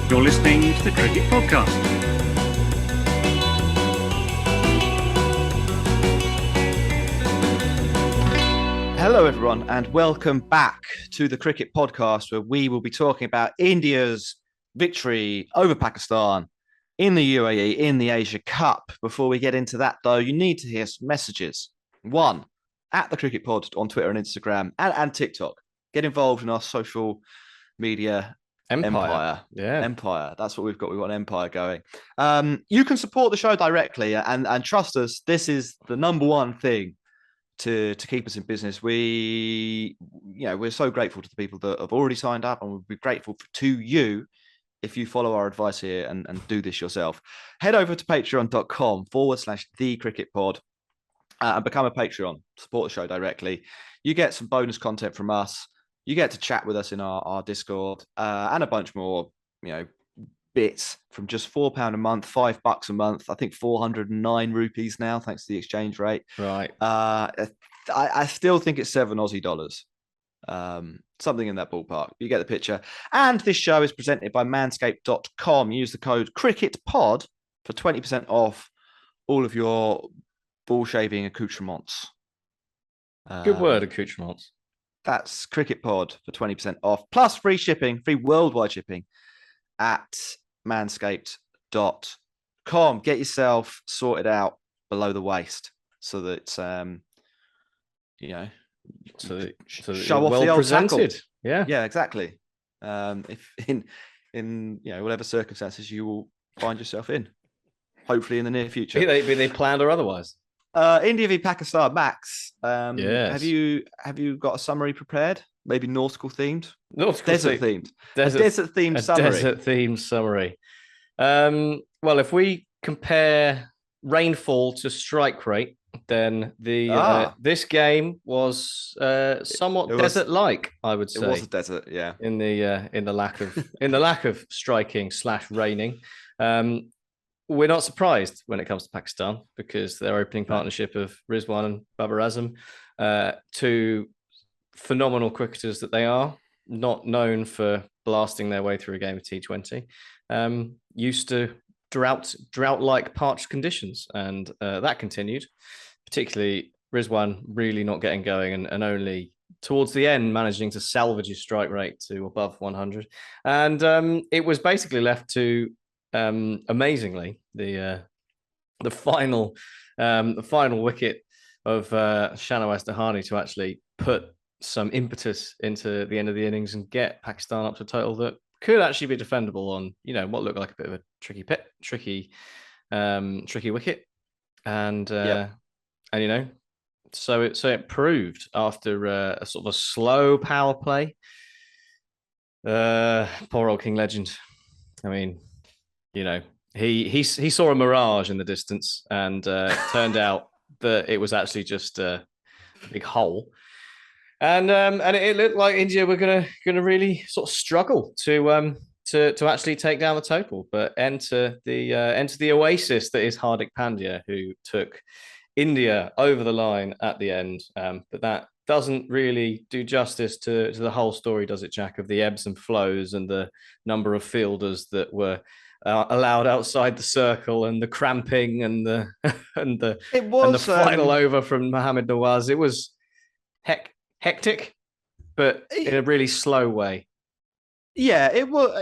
You're listening to the Cricket Podcast. Hello, everyone, and welcome back to the Cricket Podcast, where we will be talking about India's victory over Pakistan in the UAE in the Asia Cup. Before we get into that, though, you need to hear some messages. One, at the Cricket Pod on Twitter and Instagram and TikTok. Get involved in our social media empire. Yeah. Empire. That's what we've got. We've got an empire going. You can support the show directly and trust us. This is the number one thing to keep us in business. We're so grateful to the people that have already signed up, and we'll be grateful to you if you follow our advice here and do this yourself. Head over to patreon.com/thecricketpod and become a Patreon. Support the show directly. You get some bonus content from us. You get to chat with us in our Discord and a bunch more, bits from just £4 a month, $5 a month. I think 409 rupees now, thanks to the exchange rate. Right. I still think it's $7 Aussie. Something in that ballpark. You get the picture. And this show is presented by manscaped.com. Use the code CRICKETPOD for 20% off all of your ball shaving accoutrements. Good word, accoutrements. That's CRICKETPOD for 20% off, plus free shipping, free worldwide shipping at manscaped.com. Get yourself sorted out below the waist so that, So show off well the old presented. tackle. Yeah. Yeah, exactly. If in whatever circumstances you will find yourself in, hopefully in the near future. Be they planned or otherwise. India v Pakistan, Max. Yes. Have you got a summary prepared? Maybe nautical themed, Desert themed, Desert themed summary. Desert themed summary. Well, if we compare rainfall to strike rate, then this game was somewhat desert-like, I would say. It was a desert, yeah. In the lack of striking / raining. We're not surprised when it comes to Pakistan because their opening partnership of Rizwan and Babar Azam, two phenomenal cricketers that they are, not known for blasting their way through a game of T20, used to drought-like parched conditions, and that continued. Particularly Rizwan really not getting going and only towards the end managing to salvage his strike rate to above 100, and it was basically left to amazingly the final wicket of Shahnawaz Dahani to actually put some impetus into the end of the innings and get Pakistan up to a total that could actually be defendable on what looked like a bit of a tricky wicket, and so it proved after a sort of a slow power play. Poor old King Legend. I mean, he saw a mirage in the distance, and turned out that it was actually just a big hole. And it looked like India were gonna really sort of struggle to actually take down the total, but enter the oasis that is Hardik Pandya, who took India over the line at the end. But that doesn't really do justice to the whole story, does it, Jack? Of the ebbs and flows and the number of fielders that were allowed outside the circle, and the cramping and the final over from Mohammad Nawaz. It was hectic, but in a really slow way. Yeah, it was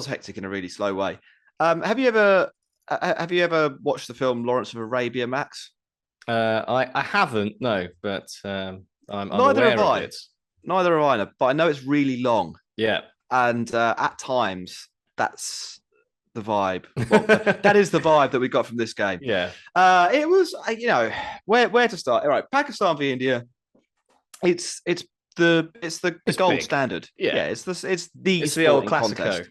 hectic in a really slow way. Have you ever watched the film Lawrence of Arabia, Max? I haven't, no, but I'm Neither aware have I. of it. Neither have I, but I know it's really long. Yeah, and at times that's the vibe. Well, that is the vibe that we got from this game. Yeah. It was, where to start? All right, Pakistan v India. It's the gold big standard. Yeah. It's the old Classico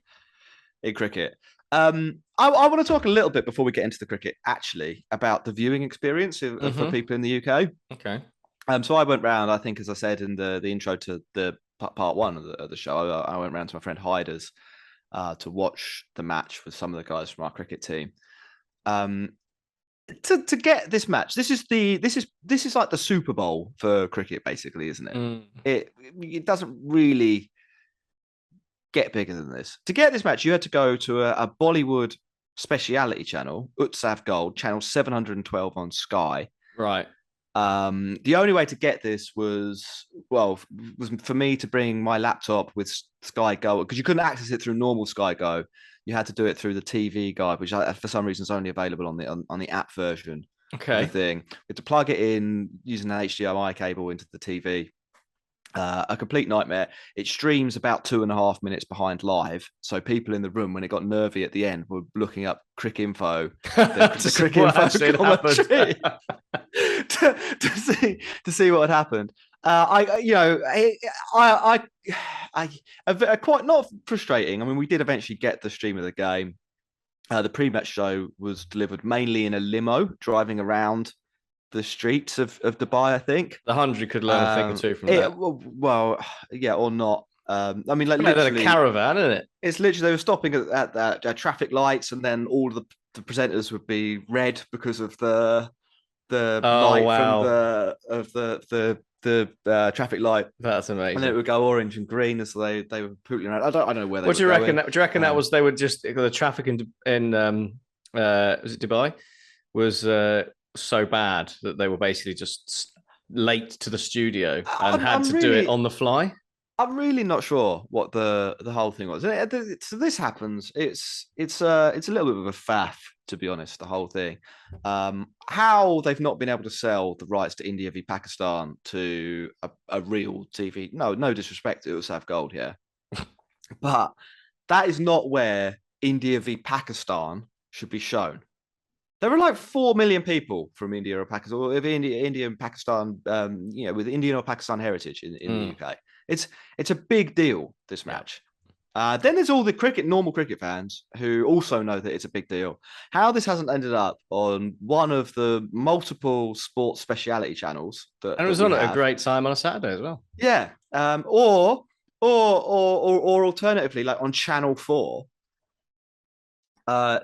in cricket. I want to talk a little bit before we get into the cricket, actually, about the viewing experience for people in the UK. Okay. So I went round, I think, as I said in the intro to the part one of the show, I went round to my friend Hyder's to watch the match with some of the guys from our cricket team. To get this match, this is like the Super Bowl for cricket, basically, isn't it? It doesn't really get bigger than this. To get this match, you had to go to a Bollywood speciality channel, Utsav Gold, channel 712 on Sky. Right. The only way to get this was for me to bring my laptop with Sky Go, because you couldn't access it through normal Sky Go. You had to do it through the TV guide, which for some reason is only available on the app version. Okay. Of the thing. You had to plug it in using an HDMI cable into the TV. A complete nightmare. It streams about 2.5 minutes behind live. So people in the room, when it got nervy at the end, were looking up Crick-Info, the Crick-Info commentary to see what had happened. I quite not frustrating. I mean, we did eventually get the stream of the game. The pre-match show was delivered mainly in a limo driving around the streets of Dubai, I think. The 100 could learn a thing or two from that. Well, yeah, or not. I mean, like literally a caravan, isn't it? It's literally they were stopping at traffic lights, and then all the presenters would be red because of the light from the traffic light. That's amazing. And then it would go orange and green as they were pootling around. I don't know where they. What do you reckon? Do you reckon that was they were just the traffic in was it Dubai was so bad that they were basically just late to the studio and had to do it on the fly? I'm really not sure what the whole thing was. So this happens. It's a little bit of a faff, to be honest. The whole thing, how they've not been able to sell the rights to India v Pakistan to a real TV. No disrespect to Utsav Gold here, but that is not where India v Pakistan should be shown. There are like 4 million people from India or Pakistan, or India and Pakistan, with Indian or Pakistan heritage in the UK. It's a big deal, this match. Then there's all the normal cricket fans who also know that it's a big deal. How this hasn't ended up on one of the multiple sports speciality channels and it was on at a great time on a Saturday as well. Yeah, or alternatively, like on Channel 4,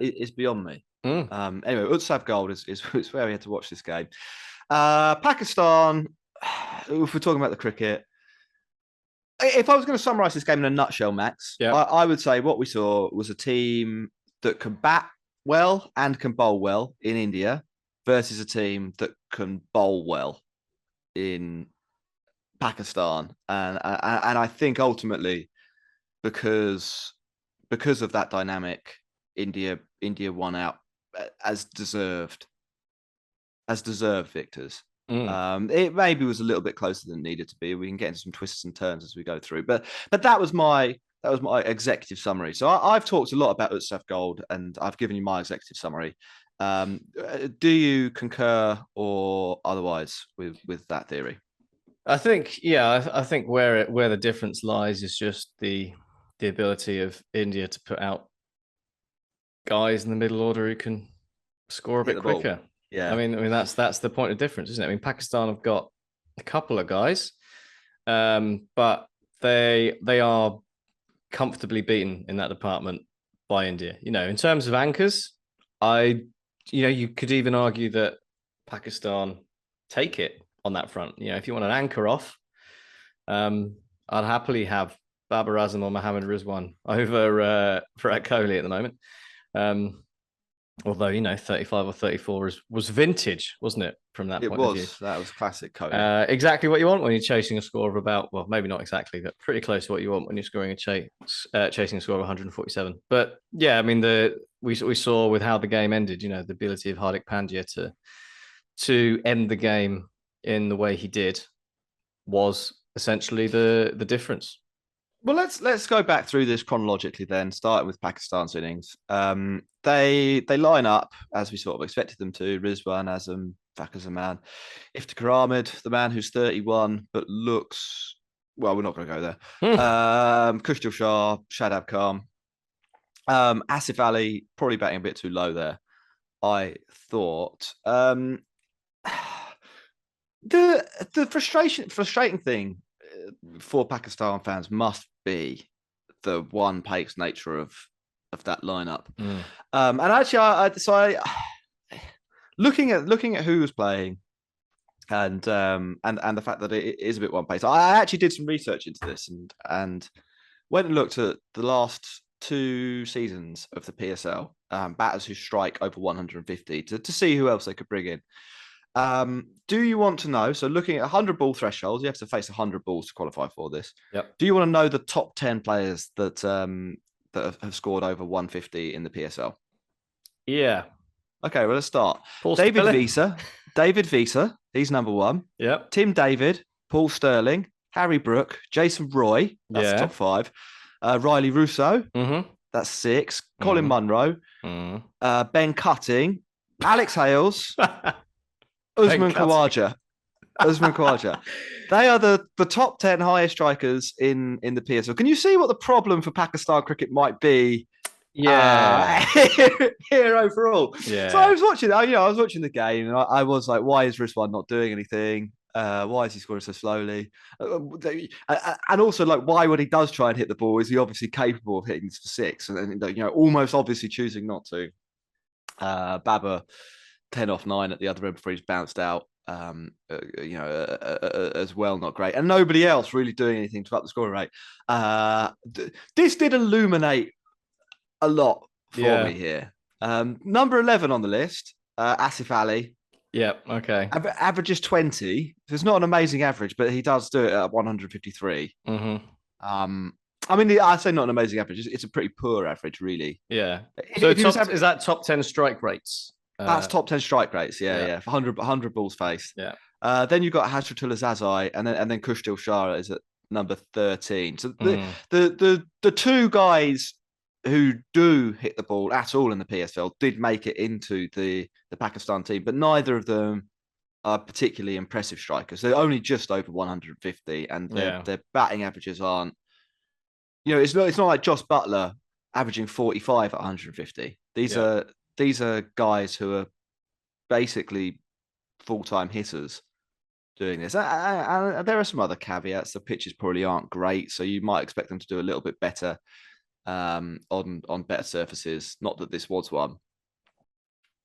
is beyond me. Anyway, Utsav Gold is where we had to watch this game. Pakistan, if we're talking about the cricket, if I was going to summarize this game in a nutshell, Max, I would say what we saw was a team that can bat well and can bowl well in India versus a team that can bowl well in Pakistan. And I think ultimately, because of that dynamic, India won out as deserved victors. It maybe was a little bit closer than it needed to be. We can get into some twists and turns as we go through, but that was my executive summary. So I've talked a lot about Utsav Gold, and I've given you my executive summary. Do you concur or otherwise with that theory? I think, I think where the difference lies is just the ability of India to put out guys in the middle order who can score a bit quicker. Yeah, I mean that's the point of difference, isn't it? I mean, Pakistan have got a couple of guys, but they are comfortably beaten in that department by India. In terms of anchors, you could even argue that Pakistan take it on that front. If you want an anchor off, I'd happily have Babar Azam or Mohammad Rizwan over Virat Kohli at the moment. Although 35 or 34 was vintage, wasn't it? From that point of view, that was classic Kohli. Exactly what you want when you're chasing a score of about, well, maybe not exactly, but pretty close to what you want when you're scoring chasing a score of 147. But yeah, I mean we saw with how the game ended, the ability of Hardik Pandya to end the game in the way he did was essentially the difference. Well, let's go back through this chronologically then, starting with Pakistan's innings. They line up as we sort of expected them to. Rizwan, Azam, Fakhar Zaman, Iftikhar Ahmed, the man who's 31 but looks, well, we're not going to go there. Kushdil Shah, Shadab Khan, Asif Ali probably batting a bit too low there, I thought. The frustrating thing for Pakistan fans must be the one pace nature of that lineup. And actually, looking at who was playing and the fact that it is a bit one pace, I actually did some research into this, and went and looked at the last 2 seasons of the PSL, batters who strike over 150 to see who else they could bring in. Do you want to know? So, looking at 100 ball thresholds, you have to face 100 balls to qualify for this. Yep. Do you want to know the top 10 players that have scored over 150 in the PSL? Yeah. Okay, well, let's start. Paul David Sterling. Visa, he's number one. Yep. Tim David, Paul Sterling, Harry Brook, Jason Roy, that's the top 5. Riley Russo, that's 6. Colin Munro, Ben Cutting, Alex Hales, Usman Khawaja. They are the top 10 highest strikers in the PSL. Can you see what the problem for Pakistan cricket might be? Yeah. Here overall. Yeah. So I was watching, I was watching the game, and I was like, why is Rizwan not doing anything? Why is he scoring so slowly? And also, like, why, when he does try and hit the ball, is he obviously capable of hitting this for 6? And almost obviously choosing not to. Babar 10 off 9 at the other end before he's bounced out. As well, not great, and nobody else really doing anything to up the scoring rate. This did illuminate a lot for me here. Number 11 on the list, Asif Ali. Yeah. Okay. Averages 20. So it's not an amazing average, but he does do it at 153. I mean, I say not an amazing average. It's a pretty poor average, really. Yeah. So is that top 10 strike rates? That's top 10 strike rates. Yeah. 100 balls faced. Yeah. Then you've got Hasratullah Zazai, and then Kushdil Shah is at number 13. So the two guys who do hit the ball at all in the PSL did make it into the Pakistan team, but neither of them are particularly impressive strikers. They're only just over 150, and their batting averages aren't. It's not like Joss Butler averaging 45 at 150. These are guys who are basically full-time hitters doing this. And there are some other caveats. The pitches probably aren't great, so you might expect them to do a little bit better on better surfaces. Not that this was one.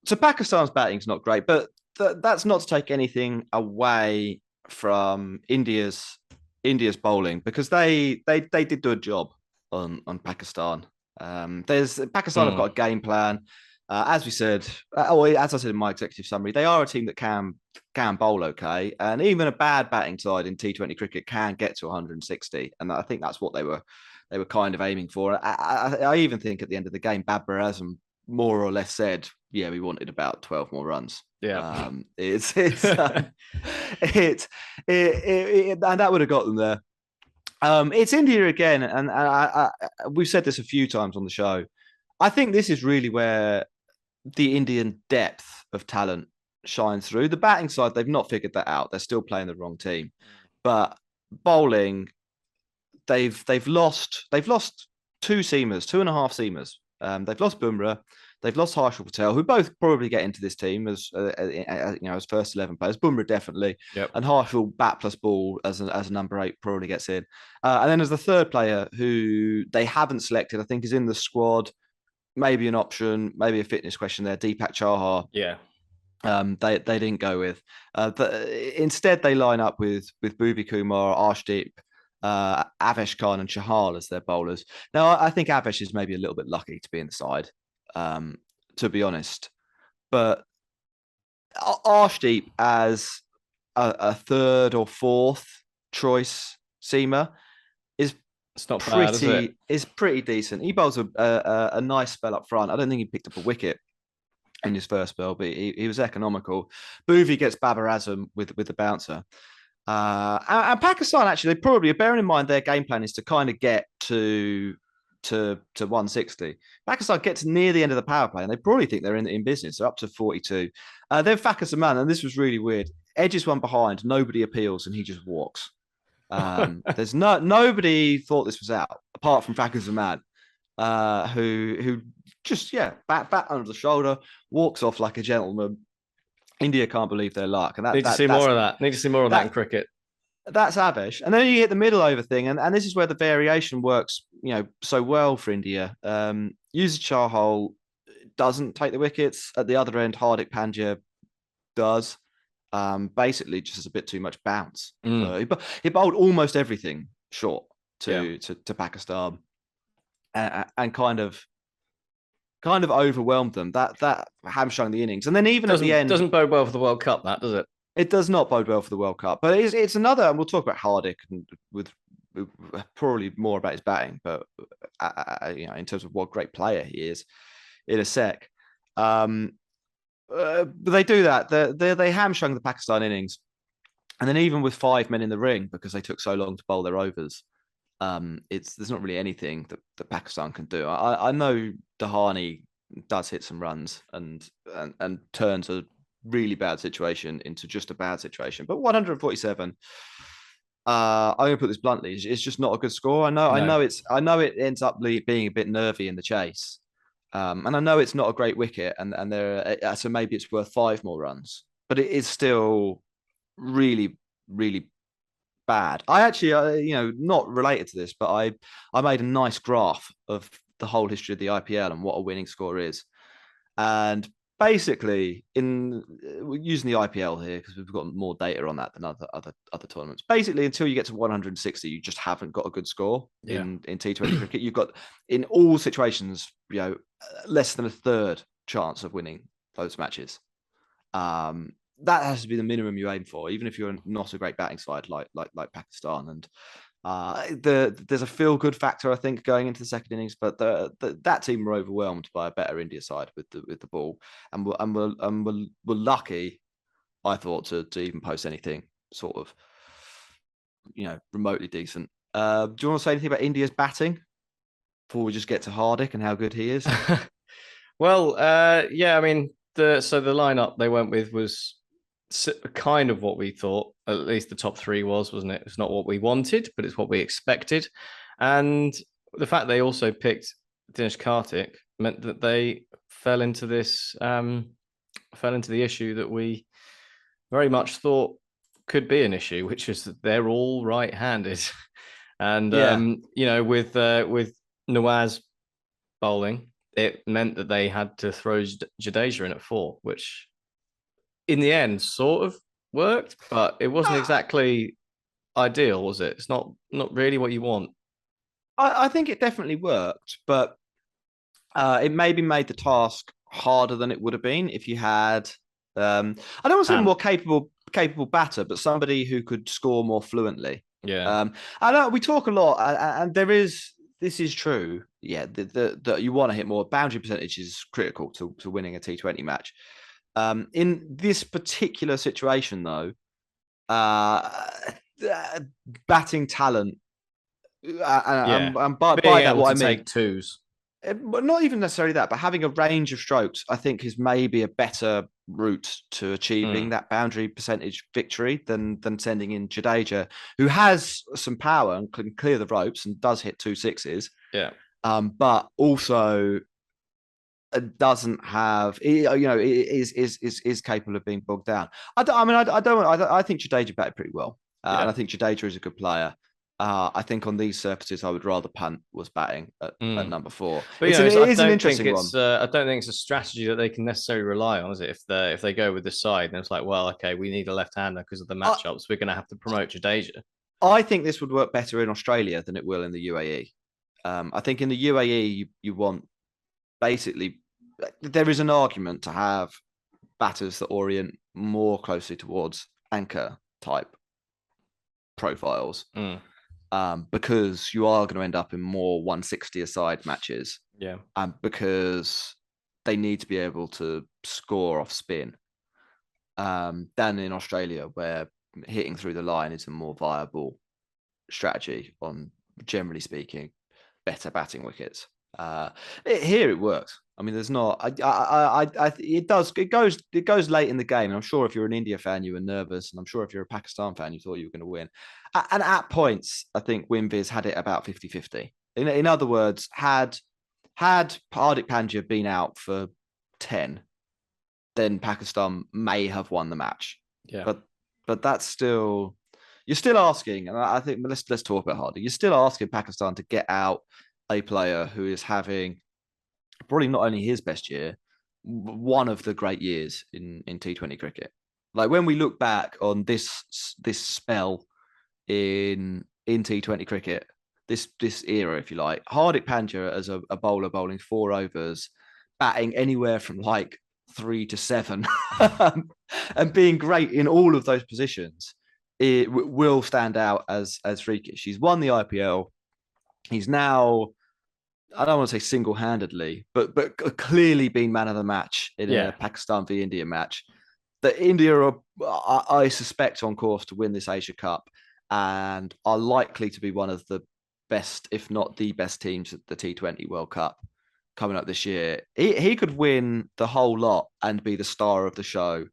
So Pakistan's batting's not great, but that's not to take anything away from India's bowling, because they did do a job on Pakistan. Pakistan have got a game plan. As we said, as I said in my executive summary, they are a team that can bowl okay, and even a bad batting side in T20 cricket can get to 160, and I think that's what they were kind of aiming for. I even think at the end of the game, Babar Azam more or less said, "Yeah, we wanted about 12 more runs." Yeah, and that would have got them there. It's India again, and we've said this a few times on the show. I think this is really where the Indian depth of talent shines through. The batting side, they've not figured that out. They're still playing the wrong team. But bowling, they've lost 2 seamers, 2.5 seamers. They've lost Bumrah, they've lost Harshal Patel, who both probably get into this team as as first 11 players. Bumrah definitely, and Harshal bat plus ball as a number 8 probably gets in. And then as the third player who they haven't selected, I think is in the squad. Maybe an option, maybe a fitness question there. Deepak Chahar. Yeah. They didn't go with. Instead, they line up with Bhuvi Kumar, Arshdeep, Avesh Khan, and Chahal as their bowlers. Now, I think Avesh is maybe a little bit lucky to be in the side, to be honest. But Arshdeep as a third or fourth choice seamer is it's not bad, is it? Is pretty decent. He bowls a nice spell up front. I don't think he picked up a wicket in his first spell, but he was economical. Bhuvi gets Babar Azam with the bouncer. And Pakistan, actually, they probably, bearing in mind their game plan is to kind of get to 160. Pakistan gets near the end of the power play, and they probably think they're in business. They're up to 42. Then Fakhar Zaman, and this was really weird, edges one behind, nobody appeals, and he just walks. There's nobody thought this was out apart from Fakhar Zaman, who just bat under the shoulder, walks off like a gentleman. India can't believe their luck, and Need to see more of that in cricket. That's Avesh, and then you get the middle over thing, and this is where the variation works, so well for India. Yusuf Chahal doesn't take the wickets at the other end. Hardik Pandya does. Basically just has a bit too much bounce. He bowled almost everything short. to Pakistan, and kind of overwhelmed them. That hamstrung the innings, and then even at the end, doesn't bode well for the World Cup. That does it? It does not bode well for the World Cup. But it's another, and we'll talk about Hardik and with probably more about his batting, but in terms of what great player he is, in a sec. But they do that. They hamstrung the Pakistan innings, and then even with 5 men in the ring, because they took so long to bowl their overs, there's not really anything that Pakistan can do. I know Dahani does hit some runs and turns a really bad situation into just a bad situation, but 147. I'm going to put this bluntly: it's just not a good score. I know it ends up being a bit nervy in the chase. And I know it's not a great wicket, and so maybe it's worth 5 more runs, but it is still really, really bad. I actually, not related to this, but I made a nice graph of the whole history of the IPL and what a winning score is, and basically, in using the IPL here because we've got more data on that than other tournaments. Basically, until you get to 160, you just haven't got a good score in T20 cricket. You've got in all situations, less than a third chance of winning those matches. That has to be the minimum you aim for, even if you're not a great batting side like Pakistan. And there's a feel-good factor, I think, going into the second innings, but that team were overwhelmed by a better India side with the ball, and were lucky, I thought, to even post anything sort of remotely decent. Do you want to say anything about India's batting before we just get to Hardik and how good he is? Well, I mean, the lineup they went with was kind of what we thought. At least the top 3 wasn't it? It's not what we wanted, but it's what we expected. And the fact they also picked Dinesh Karthik meant that they fell into the issue that we very much thought could be an issue, which is that they're all right-handed. And with Nawaz bowling, it meant that they had to throw Jadeja in at 4, which in the end sort of worked, but it wasn't exactly ideal, was it? It's not really what you want. I think it definitely worked, but it maybe made the task harder than it would have been if you had I don't want to say more capable batter, but somebody who could score more fluently. Yeah. I know we talk a lot, and this is true. Yeah, that you want to hit more. Boundary percentage is critical to winning a T20 match. In this particular situation, though, batting talent, and by that what I mean, take twos. Not even necessarily that, but having a range of strokes, I think, is maybe a better route to achieving that boundary percentage victory than sending in Jadeja, who has some power and can clear the ropes and does hit 2 sixes. Yeah. But also doesn't have, is capable of being bogged down. I think Jadeja batted pretty well, and I think Jadeja is a good player. I think on these surfaces, I would rather Pant was batting at number 4. But it is an interesting one. I don't think it's a strategy that they can necessarily rely on, is it? If they go with this side, and it's like, well, okay, we need a left-hander because of the matchups. We're going to have to promote Jadeja. I think this would work better in Australia than it will in the UAE. I think in the UAE, you want basically, there is an argument to have batters that orient more closely towards anchor type profiles. Because you are going to end up in more 160 aside matches. Yeah. And because they need to be able to score off spin. Than in Australia, where hitting through the line is a more viable strategy on, generally speaking, better batting wickets. Here it works. I mean, there's not. It goes late in the game, and I'm sure if you're an India fan, you were nervous, and I'm sure if you're a Pakistan fan, you thought you were going to win. And at points, I think WinViz had it about 50-50. In other words, had Hardik Pandya been out for 10, then Pakistan may have won the match. Yeah. But that's still, you're still asking, and I think let's talk about Hardik. You're still asking Pakistan to get out a player who is having probably not only his best year, one of the great years in T20 cricket. Like when we look back on this spell in T20 cricket, this era, if you like. Hardik Pandya as a bowler bowling 4 overs, batting anywhere from like 3 to 7, and being great in all of those positions, it will stand out as freakish. He's won the IPL. He's now, I don't want to say single-handedly, but clearly been man of the match in a Pakistan v India match. That India are, I suspect, on course to win this Asia Cup, and are likely to be one of the best, if not the best teams at the T20 World Cup coming up this year. He could win the whole lot and be the star of the show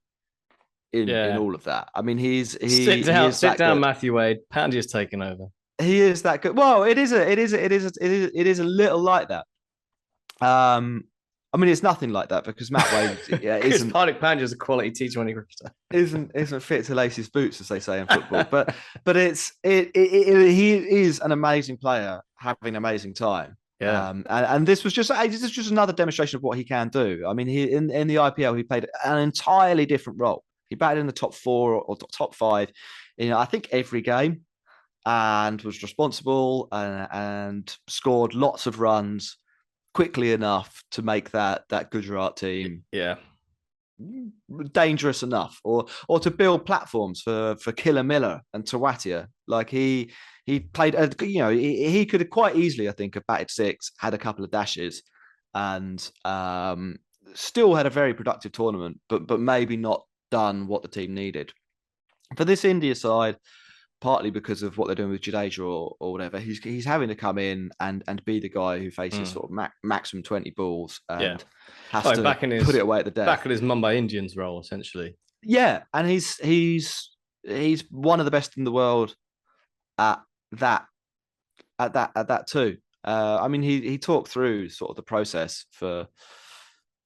in all of that. I mean, sit down, Matthew Wade. Pandya's taken over. He is that good. Well, it is a little like that. I mean, it's nothing like that because Matt Wade isn't. Hardik Pandya is a quality T20 cricketer. Isn't fit to lace his boots, as they say in football. but he is an amazing player, having an amazing time. Yeah. And this was just another demonstration of what he can do. I mean, he in the IPL he played an entirely different role. He batted in the top 4 or top 5, I think every game, and was responsible and scored lots of runs quickly enough to make that Gujarat team dangerous enough, or to build platforms for Killer Miller and Tawatia. Like he played, he could have quite easily, I think, have batted 6, had a couple of dashes, and still had a very productive tournament, but maybe not done what the team needed. For this India side, partly because of what they're doing with Jadeja or whatever, he's having to come in and be the guy who faces sort of maximum 20 balls and has to put it away at the death. Back at his Mumbai Indians role, essentially. Yeah, and he's one of the best in the world at that too. I mean, he talked through sort of the process for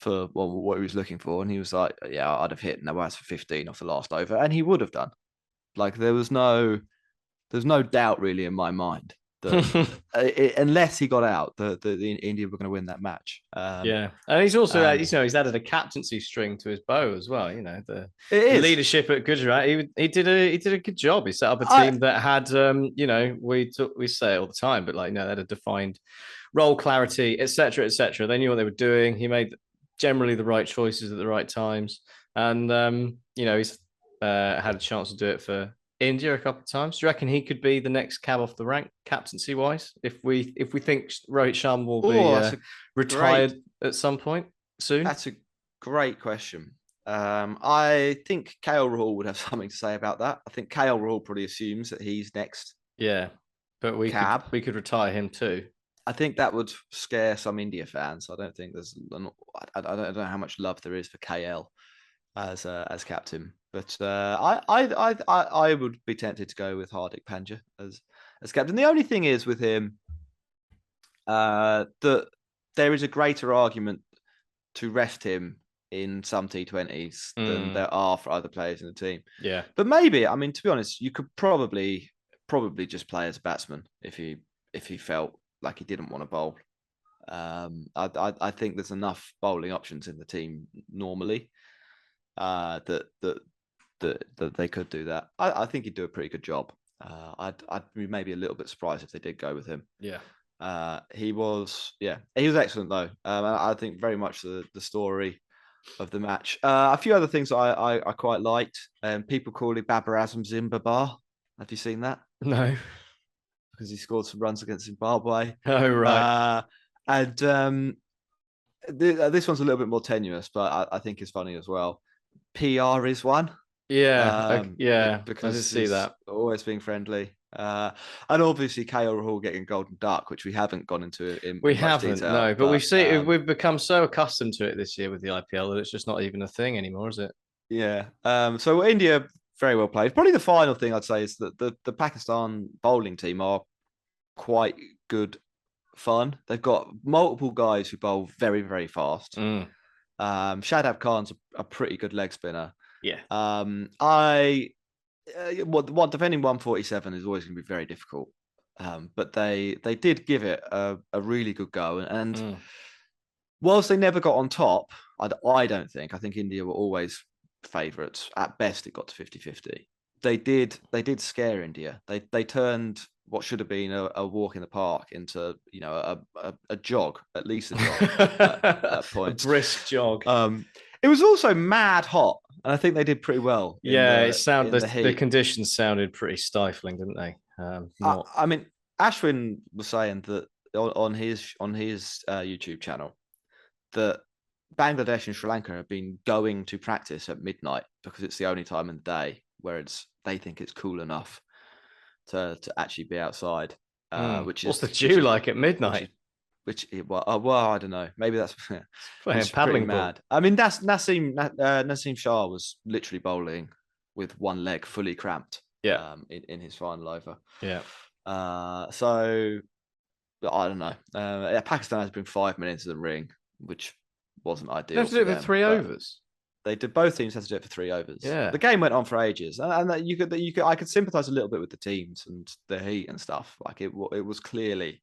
what he was looking for, and he was like, "Yeah, I'd have hit Nawaz for 15 off the last over," and he would have done. Like there's no doubt really in my mind that unless he got out, the India were going to win that match. And he's also he's added a captaincy string to his bow as well. The leadership at Gujarat. He did a good job. He set up a team that had we say it all the time, but they had a defined role clarity, etc., etc. They knew what they were doing. He made generally the right choices at the right times, and he's had a chance to do it for India a couple of times. Do you reckon he could be the next cab off the rank, captaincy wise? If we think Rohit Sharma will be retired at some point soon? That's a great question. I think KL Rahul would have something to say about that. I think KL Rahul probably assumes that he's next. Yeah, but we could retire him too. I think that would scare some India fans. I don't think I don't know how much love there is for KL as captain, but I would be tempted to go with Hardik Pandya as captain. The only thing is with him that there is a greater argument to rest him in some T20s than there are for other players in the team. Yeah, but maybe, I mean, to be honest, you could probably just play as a batsman if he felt like he didn't want to bowl. I think there's enough bowling options in the team normally that they could do that. I think he'd do a pretty good job. I'd be maybe a little bit surprised if they did go with him. Yeah. He was excellent though. I think very much the story of the match. A few other things I quite liked. People calling Babar Azam Zimbabar. Have you seen that? No. Because he scored some runs against Zimbabwe. Oh, right. And this one's a little bit more tenuous, but I think it's funny as well. PR is one. Yeah, because I just see that. Always being friendly. And obviously KL Rahul getting golden duck, which we haven't gone into in we much haven't, detail, no, but we've become so accustomed to it this year with the IPL that it's just not even a thing anymore, is it? Yeah. So India very well played. Probably the final thing I'd say is that the Pakistan bowling team are quite good fun. They've got multiple guys who bowl very, very fast. Shadab Khan's a pretty good leg spinner. Yeah. Defending 147 is always going to be very difficult. But they did give it a really good go. And whilst they never got on top, I don't think. I think India were always favourites. At best, it got to 50-50. they did scare India. They turned what should have been a walk in the park into a jog, at least a jog at A points. brisk jog. It was also mad hot, and I think they did pretty well. Yeah, the heat. the conditions sounded pretty stifling, didn't they? I mean, Ashwin was saying that on his YouTube channel that Bangladesh and Sri Lanka have been going to practice at midnight because it's the only time in the day where they think it's cool enough to actually be outside. Which is what's the dew like at midnight? Well, I don't know. Maybe that's Playing paddling mad. I mean, Naseem Shah was literally bowling with one leg fully cramped. Yeah. In his final over. Yeah. So I don't know. Pakistan has been 5 minutes of the ring, which wasn't ideal. They have to do it for 3 overs. They did. Both teams had to do it for 3 overs. Yeah. The game went on for ages, and I could sympathise a little bit with the teams and the heat and stuff. Like it was clearly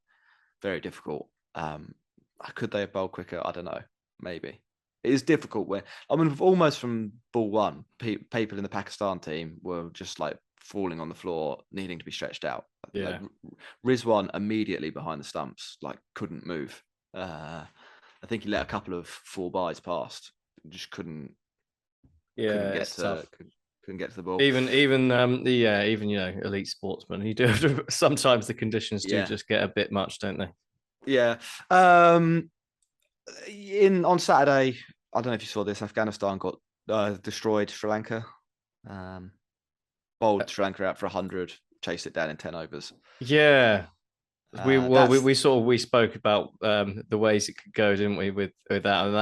very difficult. Could they have bowled quicker? I don't know. Maybe it is difficult when almost from ball one, people in the Pakistan team were just like falling on the floor, needing to be stretched out. Yeah. Rizwan immediately behind the stumps, like couldn't move. I think he let a couple of 4-bys past, just couldn't. Yeah, couldn't get to the ball. Even elite sportsmen, you do have to, sometimes the conditions do just get a bit much, don't they? Yeah. On Saturday, I don't know if you saw this. Afghanistan got destroyed Sri Lanka. Bowled Sri Lanka out for 100, chased it down in 10 overs. Yeah. We spoke about the ways it could go, didn't we? With that, and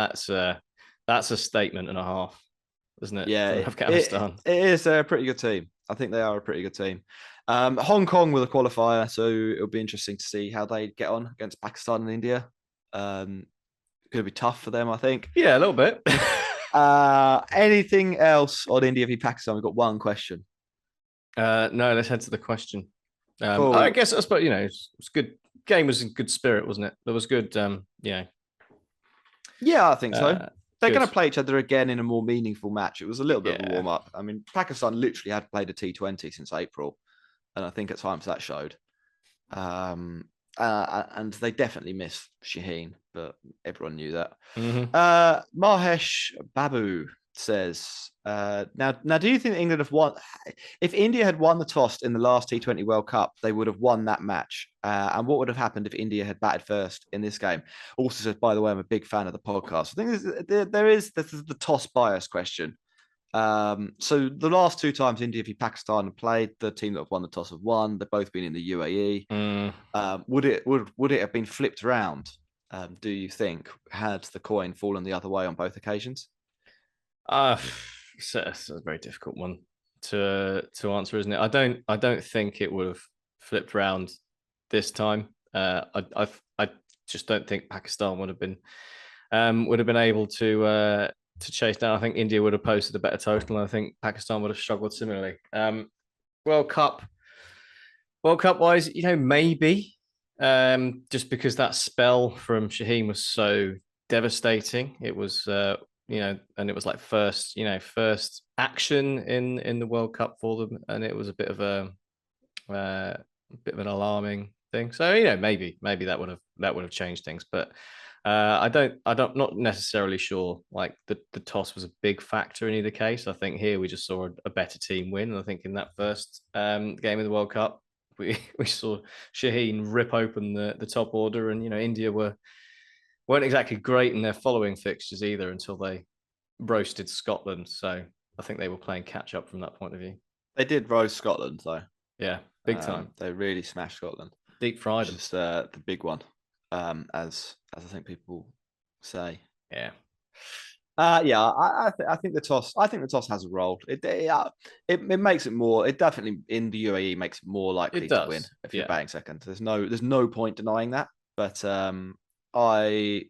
that's a statement and a half, isn't it? Yeah, Afghanistan. It is a pretty good team. I think they are a pretty good team. Hong Kong with a qualifier, so it'll be interesting to see how they get on against Pakistan and India. Going to be tough for them, I think. Yeah, a little bit. Anything else on India v Pakistan? We've got one question. No, let's head to the question. Cool. I guess it's good. Game was in good spirit, wasn't it? There was good. Yeah, I think so. They're going to play each other again in a more meaningful match. It was a little bit of a warm up. I mean, Pakistan literally had played a T20 since April, and I think at times that showed. And they definitely missed Shaheen, but everyone knew that. Mm-hmm. Mahesh Babu says, now, do you think England have won? If India had won the toss in the last T20 World Cup, they would have won that match. And what would have happened if India had batted first in this game? Also says, by the way, I'm a big fan of the podcast. I think this is the toss bias question. So the last 2 times India v Pakistan have played, the team that have won the toss have won. They've both been in the UAE. Would it have been flipped around? Do you think, had the coin fallen the other way on both occasions? It's a very difficult one to answer, isn't it? I don't think it would have flipped around this time. I just don't think Pakistan would have been able to chase down. I think India would have posted a better total, and I think Pakistan would have struggled similarly. World Cup wise, maybe just because that spell from Shaheen was so devastating. It was and it was like first action in the World Cup for them, and it was a bit of an alarming thing. So maybe that would have changed things, but I'm not necessarily sure. Like the toss was a big factor in either case. I think here we just saw a better team win, and I think in that first game of the World Cup we saw Shaheen rip open the top order, and India weren't exactly great in their following fixtures either until they roasted Scotland. So I think they were playing catch up from that point of view. They did roast Scotland though. Yeah, big time. They really smashed Scotland. Deep fried them. Just the big one, as I think people say. Yeah. I think the toss. I think the toss has a role. It makes it more. It definitely in the UAE makes it more likely to win if you're batting second. There's no point denying that. But I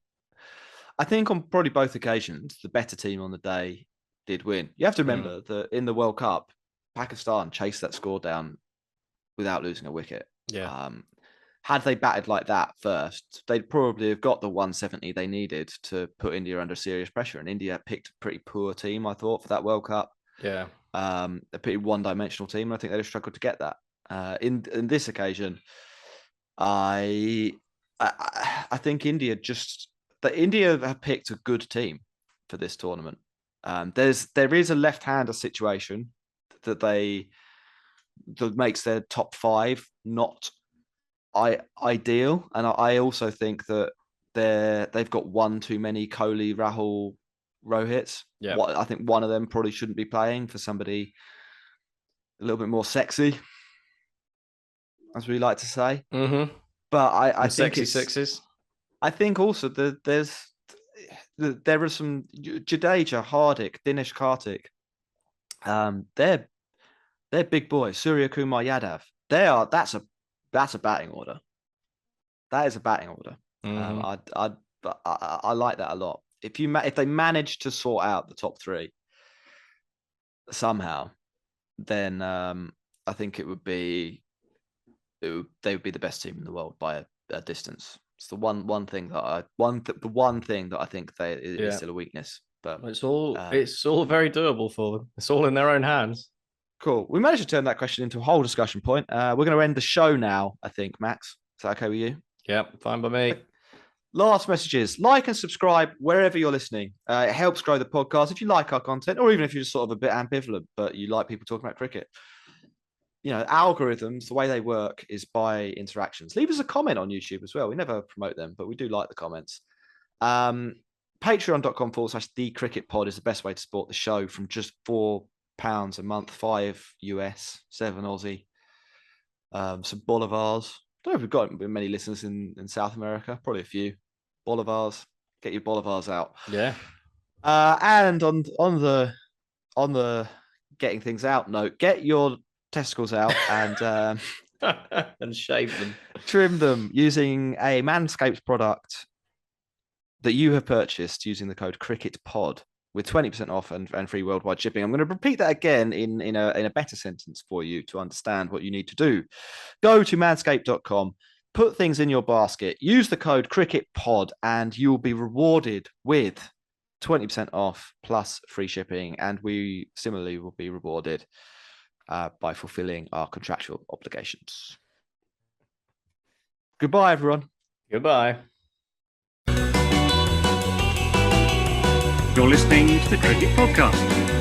think on probably both occasions, the better team on the day did win. You have to remember that in the World Cup, Pakistan chased that score down without losing a wicket. Yeah. Had they batted like that first, they'd probably have got the 170 they needed to put India under serious pressure. And India picked a pretty poor team, I thought, for that World Cup. Yeah. a pretty one-dimensional team. And I think they've struggled to get that. In this occasion, I think India have picked a good team for this tournament. There is a left-hander situation that makes their top 5 not ideal, and I also think that they've got one too many Kohli, Rahul, Rohits. Yeah, I think one of them probably shouldn't be playing for somebody a little bit more sexy, as we like to say. Mm-hmm. But I think sexy sixes. I think also that there are some Jadeja, Hardik, Dinesh Karthik. They're big boys. Surya Kumar Yadav. That's a batting order. That is a batting order. Mm-hmm. I like that a lot. If they manage to sort out the top 3 somehow, then I think they would be the best team in the world by a distance. It's the one thing that I think is still a weakness. But it's all very doable for them. It's all in their own hands. Cool. We managed to turn that question into a whole discussion point. We're going to end the show now, I think, Max. Is that okay with you? Yeah, fine by me. Last messages. Like and subscribe wherever you're listening. It helps grow the podcast. If you like our content, or even if you're just sort of a bit ambivalent, but you like people talking about cricket, algorithms, the way they work is by interactions. Leave us a comment on YouTube as well. We never promote them, but we do like the comments. Patreon.com/thecricketpod is the best way to support the show from just £4 a month, $5 US, 7 Aussie, some bolivars. I don't know if we've got many listeners in South America. Probably a few. Bolivars. Get your bolivars out. Yeah. And on the getting things out note, get your testicles out and and shave them. Trim them using a Manscaped product that you have purchased using the code CRICKETPOD with 20% off and free worldwide shipping. I'm going to repeat that again in a better sentence for you to understand what you need to do. Go to manscaped.com, put things in your basket, use the code CRICKETPOD, and you'll be rewarded with 20% off plus free shipping. And we similarly will be rewarded by fulfilling our contractual obligations. Goodbye, everyone. Goodbye. You're listening to the Cricket Podcast.